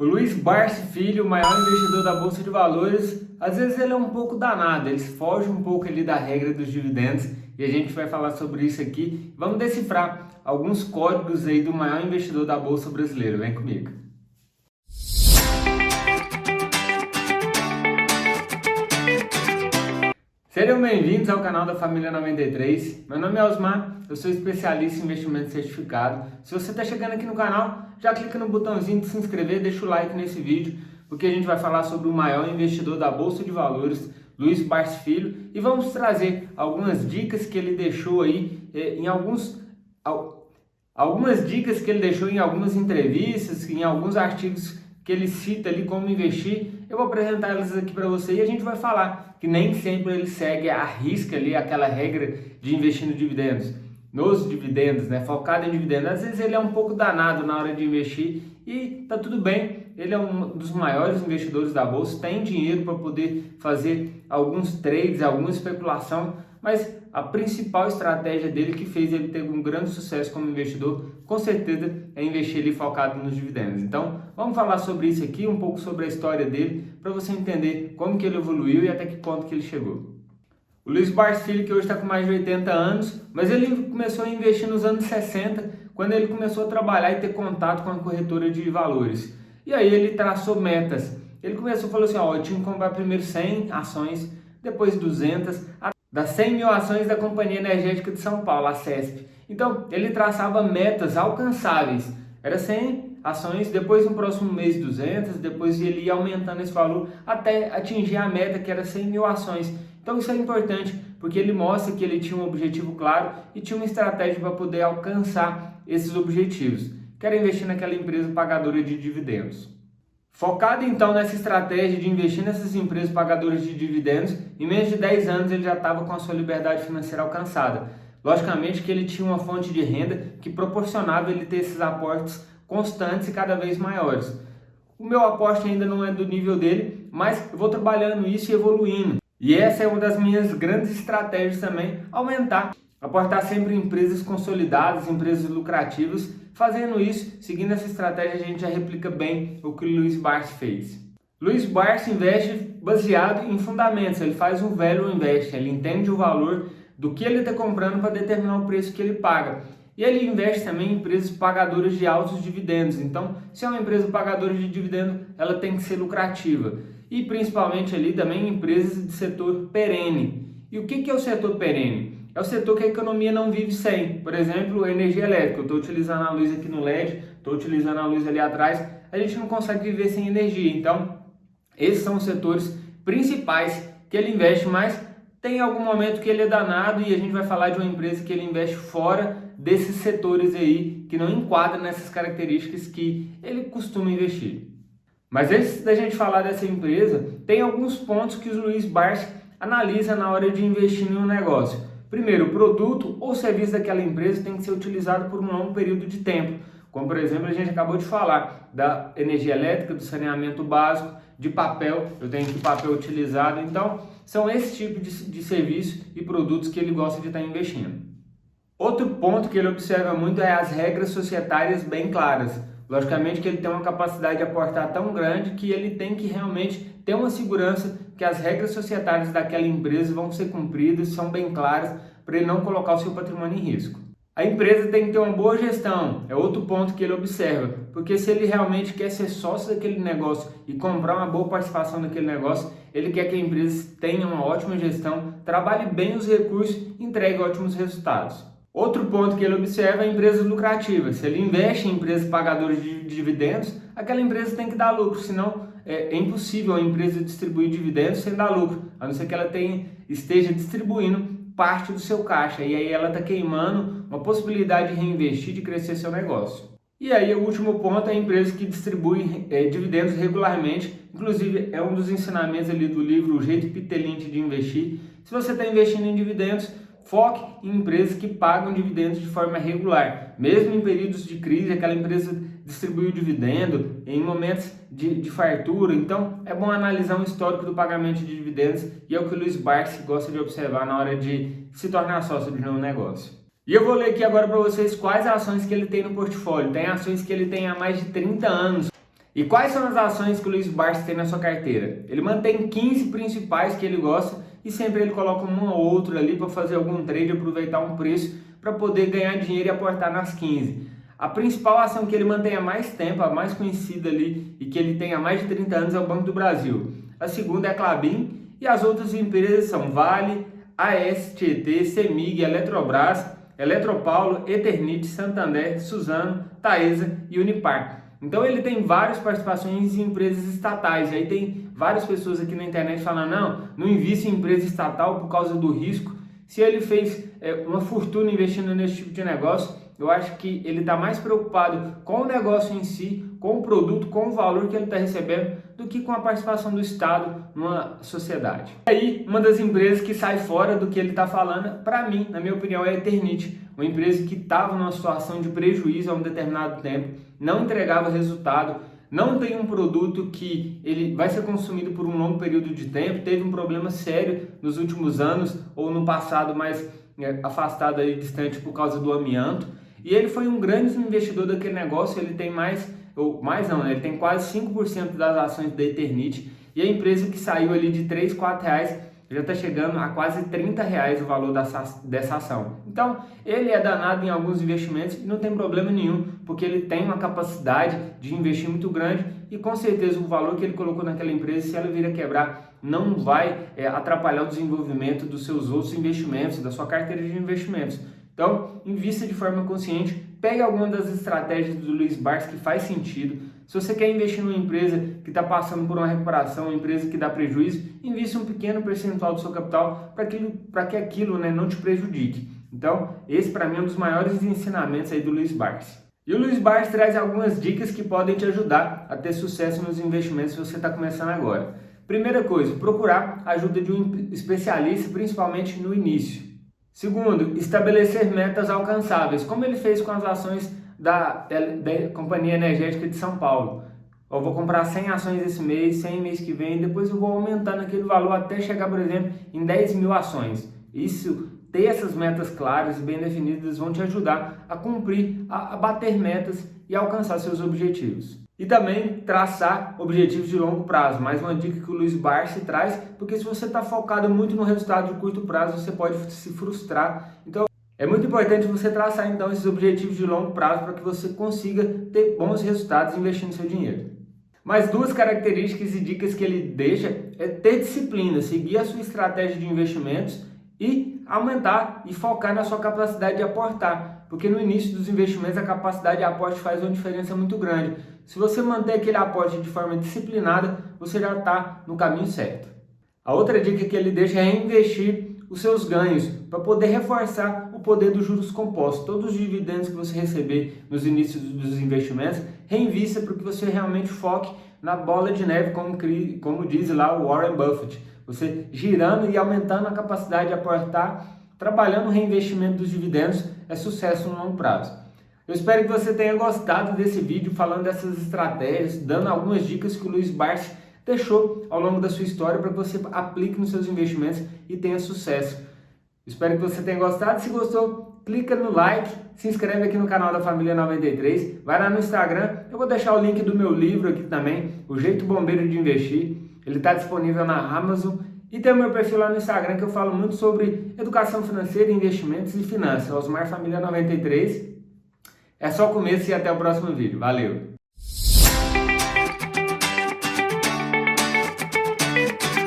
O Luiz Barsi Filho, o maior investidor da Bolsa de Valores, às vezes ele é um pouco danado, ele foge um pouco ali da regra dos dividendos e a gente vai falar sobre isso aqui. Vamos decifrar alguns códigos aí do maior investidor da Bolsa brasileira. Vem comigo. Sejam bem-vindos ao canal da Família 93. Meu nome é Osmar, eu sou especialista em investimento certificado. Se você está chegando aqui no canal, já clica no botãozinho de se inscrever, deixa o like nesse vídeo, porque a gente vai falar sobre o maior investidor da Bolsa de Valores, Luiz Barsi Filho, e vamos trazer algumas dicas que ele deixou aí algumas dicas que ele deixou em algumas entrevistas, em alguns artigos que ele cita ali como investir. Eu vou apresentar elas aqui para você e a gente vai falar que nem sempre ele segue à risca ali aquela regra de investir nos dividendos, né? Focado em dividendos. Às vezes ele é um pouco danado na hora de investir e tá tudo bem. Ele é um dos maiores investidores da bolsa, tem dinheiro para poder fazer alguns trades, alguma especulação, mas a principal estratégia dele que fez ele ter um grande sucesso como investidor, com certeza, é investir ali focado nos dividendos. Então, vamos falar sobre isso aqui, um pouco sobre a história dele, para você entender como que ele evoluiu e até que ponto que ele chegou. O Luiz Barsi Filho, que hoje está com mais de 80 anos, mas ele começou a investir nos anos 60, quando ele começou a trabalhar e ter contato com a corretora de valores. E aí ele traçou metas. Ele começou e falou assim, eu tinha que comprar primeiro 100 ações, depois 200, das 100 mil ações da Companhia Energética de São Paulo, a CESP. Então, ele traçava metas alcançáveis. Era 100 ações, depois no próximo mês 200, depois ele ia aumentando esse valor até atingir a meta, que era 100 mil ações. Então isso é importante, porque ele mostra que ele tinha um objetivo claro e tinha uma estratégia para poder alcançar esses objetivos, que era investir naquela empresa pagadora de dividendos. Focado então nessa estratégia de investir nessas empresas pagadoras de dividendos, em menos de 10 anos ele já estava com a sua liberdade financeira alcançada. Logicamente que ele tinha uma fonte de renda que proporcionava ele ter esses aportes constantes e cada vez maiores. O meu aporte ainda não é do nível dele, mas eu vou trabalhando isso e evoluindo. E essa é uma das minhas grandes estratégias também, aportar sempre em empresas consolidadas, empresas lucrativas. Fazendo isso, seguindo essa estratégia, a gente já replica bem o que o Luiz Barsi fez. Luiz Barsi investe baseado em fundamentos, ele faz um value invest, ele entende o valor do que ele está comprando para determinar o preço que ele paga. E ele investe também em empresas pagadoras de altos dividendos. Então, se é uma empresa pagadora de dividendo, ela tem que ser lucrativa. E principalmente ali também empresas de setor perene. E o que é o setor perene? É o setor que a economia não vive sem. Por exemplo, a energia elétrica. Eu estou utilizando a luz aqui no LED, estou utilizando a luz ali atrás. A gente não consegue viver sem energia. Então, esses são os setores principais que ele investe, mas tem algum momento que ele é danado e a gente vai falar de uma empresa que ele investe fora desses setores aí, que não enquadra nessas características que ele costuma investir. Mas antes da gente falar dessa empresa, tem alguns pontos que o Luiz Barsi analisa na hora de investir em um negócio. Primeiro, o produto ou serviço daquela empresa tem que ser utilizado por um longo período de tempo. Como, por exemplo, a gente acabou de falar da energia elétrica, do saneamento básico, de papel. Eu tenho aqui papel utilizado. Então, são esse tipo de serviço e produtos que ele gosta de estar investindo. Outro ponto que ele observa muito é as regras societárias bem claras. Logicamente que ele tem uma capacidade de aportar tão grande que ele tem que realmente ter uma segurança que as regras societárias daquela empresa vão ser cumpridas, são bem claras, para ele não colocar o seu patrimônio em risco. A empresa tem que ter uma boa gestão, é outro ponto que ele observa, porque se ele realmente quer ser sócio daquele negócio e comprar uma boa participação daquele negócio, ele quer que a empresa tenha uma ótima gestão, trabalhe bem os recursos e entregue ótimos resultados. Outro ponto que ele observa é empresas lucrativas. Se ele investe em empresas pagadoras de dividendos, aquela empresa tem que dar lucro, senão é impossível a empresa distribuir dividendos sem dar lucro, a não ser que ela esteja distribuindo parte do seu caixa, e aí ela está queimando uma possibilidade de reinvestir, de crescer seu negócio. E aí o último ponto é a empresa que distribui dividendos regularmente, inclusive é um dos ensinamentos ali do livro O Jeito Pitelinte de Investir. Se você está investindo em dividendos, foque em empresas que pagam dividendos de forma regular. Mesmo em períodos de crise, aquela empresa distribui o dividendo em momentos de fartura. Então, é bom analisar um histórico do pagamento de dividendos e é o que o Luiz Barsi gosta de observar na hora de se tornar sócio de um negócio. E eu vou ler aqui agora para vocês quais ações que ele tem no portfólio. Tem ações que ele tem há mais de 30 anos. E quais são as ações que o Luiz Barsi tem na sua carteira? Ele mantém 15 principais que ele gosta e sempre ele coloca uma ou outra ali para fazer algum trade, aproveitar um preço para poder ganhar dinheiro e aportar nas 15. A principal ação que ele mantém há mais tempo, a mais conhecida ali e que ele tem há mais de 30 anos é o Banco do Brasil. A segunda é a Klabin e as outras empresas são Vale, AES, Tietê, Semig, Eletrobras, Eletropaulo, Eternit, Santander, Suzano, Taesa e Unipar. Então ele tem várias participações em empresas estatais, e aí tem várias pessoas aqui na internet falando, não invista em empresa estatal por causa do risco. Se ele fez uma fortuna investindo nesse tipo de negócio, eu acho que ele está mais preocupado com o negócio em si, com o produto, com o valor que ele está recebendo, do que com a participação do Estado numa sociedade. E aí, uma das empresas que sai fora do que ele está falando, para mim, na minha opinião, é a Eternit, uma empresa que estava numa situação de prejuízo há um determinado tempo, não entregava resultado, não tem um produto que ele vai ser consumido por um longo período de tempo, teve um problema sério nos últimos anos ou no passado mais afastado aí, distante por causa do amianto, e ele foi um grande investidor daquele negócio. Ele tem ele tem quase 5% das ações da Eternit, e a empresa que saiu ali de 3, 4 reais já está chegando a quase 30 reais o valor dessa ação. Então, ele é danado em alguns investimentos e não tem problema nenhum, porque ele tem uma capacidade de investir muito grande e com certeza o valor que ele colocou naquela empresa, se ela vir a quebrar, não vai atrapalhar o desenvolvimento dos seus outros investimentos, da sua carteira de investimentos. Então, invista de forma consciente, pegue alguma das estratégias do Luiz Barsi que faz sentido. Se você quer investir numa empresa que está passando por uma recuperação, uma empresa que dá prejuízo, invista um pequeno percentual do seu capital para que aquilo não te prejudique. Então, esse para mim é um dos maiores ensinamentos aí do Luiz Barsi. E o Luiz Barsi traz algumas dicas que podem te ajudar a ter sucesso nos investimentos se você está começando agora. Primeira coisa, procurar a ajuda de um especialista, principalmente no início. Segundo, estabelecer metas alcançáveis, como ele fez com as ações da Companhia Energética de São Paulo. Eu vou comprar 100 ações esse mês, 100 mês que vem, depois eu vou aumentando aquele valor até chegar, por exemplo, em 10 mil ações. Ter essas metas claras e bem definidas vão te ajudar a cumprir, a bater metas e alcançar seus objetivos. E também traçar objetivos de longo prazo, mais uma dica que o Luiz Barsi traz, porque se você está focado muito no resultado de curto prazo, você pode se frustrar. Então é muito importante você traçar então esses objetivos de longo prazo para que você consiga ter bons resultados investindo seu dinheiro. Mais duas características e dicas que ele deixa é ter disciplina, seguir a sua estratégia de investimentos e aumentar e focar na sua capacidade de aportar, porque no início dos investimentos a capacidade de aporte faz uma diferença muito grande. Se você manter aquele aporte de forma disciplinada, você já está no caminho certo. A outra dica que ele deixa é reinvestir os seus ganhos, para poder reforçar o poder dos juros compostos. Todos os dividendos que você receber nos inícios dos investimentos, reinvista para que você realmente foque na bola de neve, como diz lá o Warren Buffett. Você girando e aumentando a capacidade de aportar, trabalhando no reinvestimento dos dividendos, é sucesso no longo prazo. Eu espero que você tenha gostado desse vídeo falando dessas estratégias, dando algumas dicas que o Luiz Barsi deixou ao longo da sua história para que você aplique nos seus investimentos e tenha sucesso. Espero que você tenha gostado. Se gostou, clica no like, se inscreve aqui no canal da Família 93, vai lá no Instagram, eu vou deixar o link do meu livro aqui também, O Jeito Bombeiro de Investir. Ele está disponível na Amazon e tem o meu perfil lá no Instagram que eu falo muito sobre educação financeira, investimentos e finanças. Osmar Família 93. É só o começo e até o próximo vídeo. Valeu!